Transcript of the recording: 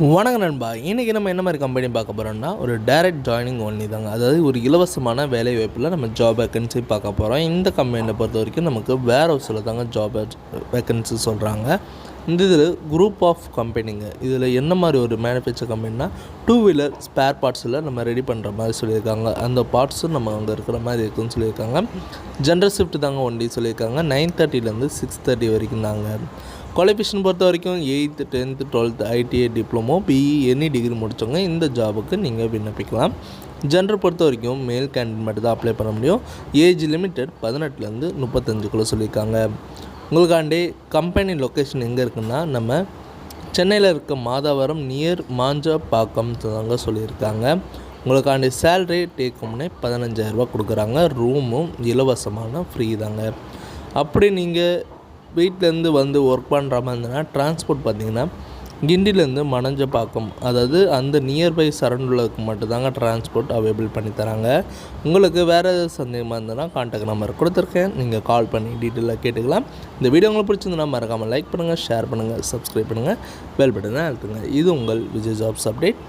வணக்கம் நண்பா. இன்றைக்கி நம்ம என்ன மாதிரி கம்பெனி பார்க்க போகிறோம்னா ஒரு டைரக்ட் ஜாயினிங் ஒன்லி தாங்க. அதாவது ஒரு இலவசமான வேலை வாய்ப்பில் நம்ம ஜாப் வேக்கன்சி பார்க்க போகிறோம். இந்த கம்பெனியை பொறுத்த வரைக்கும் நமக்கு வேர் ஹவுஸில் தாங்க ஜாப் வேக்கன்சி சொல்கிறாங்க. இந்த இதில் குரூப் ஆஃப் கம்பெனிங்க. இதில் என்ன மாதிரி ஒரு மேனுஃபேக்சர் கம்பெனினா 2 வீலர் ஸ்பேர் பார்ட்ஸில் நம்ம ரெடி பண்ணுற மாதிரி சொல்லியிருக்காங்க. அந்த பார்ட்ஸும் நம்ம அங்கே இருக்கிற மாதிரி இருக்குதுன்னு சொல்லியிருக்காங்க. ஜென்ரல் ஷிஃப்ட் தாங்க ஒன்லி சொல்லியிருக்காங்க. 9:30 6:30 வரைக்கும் தாங்க. குவாலிஃபிகேஷன் பொறுத்த வரைக்கும் 8th 10th 12th ITI diploma BE any degree முடித்தவங்க இந்த ஜாபுக்கு நீங்கள் விண்ணப்பிக்கலாம். ஜெண்டர் பொறுத்த வரைக்கும் மேல் கேண்டிடேட் மட்டும் தான் அப்ளை பண்ண முடியும். ஏஜ் லிமிட்டட் 18 35 சொல்லியிருக்காங்க. உங்களுக்காண்டி கம்பெனி லொக்கேஷன் எங்கே இருக்குன்னா நம்ம சென்னையில் இருக்க மாதாவரம் நியர் மாஞ்சப்பாக்கம் தாங்க சொல்லியிருக்காங்க. உங்களுக்காண்டி சேலரி டேக் ஹோம்னே 15,000 கொடுக்குறாங்க. ரூமும் இலவசமான ஃப்ரீ தாங்க. அப்படி நீங்கள் வீட்டிலேருந்து வந்து ஒர்க் பண்ணுற மாதிரி இருந்ததுன்னா டிரான்ஸ்போர்ட் பார்த்திங்கன்னா கிண்டிலேருந்து மணஞ்சப்பாக்கம், அதாவது அந்த நியர்பை சரௌண்டுக்கு மட்டும்தாங்க டிரான்ஸ்போர்ட் அவைலபிள் பண்ணி தராங்க. உங்களுக்கு வேறு ஏதாவது சந்தேகமாக இருந்ததுன்னா கான்டாக்ட் நம்பர் கொடுத்துருக்கேன், நீங்கள் கால் பண்ணி டீட்டெயிலாக கேட்டுக்கலாம். இந்த வீடியோ உங்களுக்கு பிடிச்சிருந்ததுன்னா மறக்காமல் லைக் பண்ணுங்கள், ஷேர் பண்ணுங்கள், சப்ஸ்கிரைப் பண்ணுங்கள், பெல் பட்டனை அழுத்துங்க. இது உங்கள் விஜய் ஜாப்ஸ் அப்டேட்.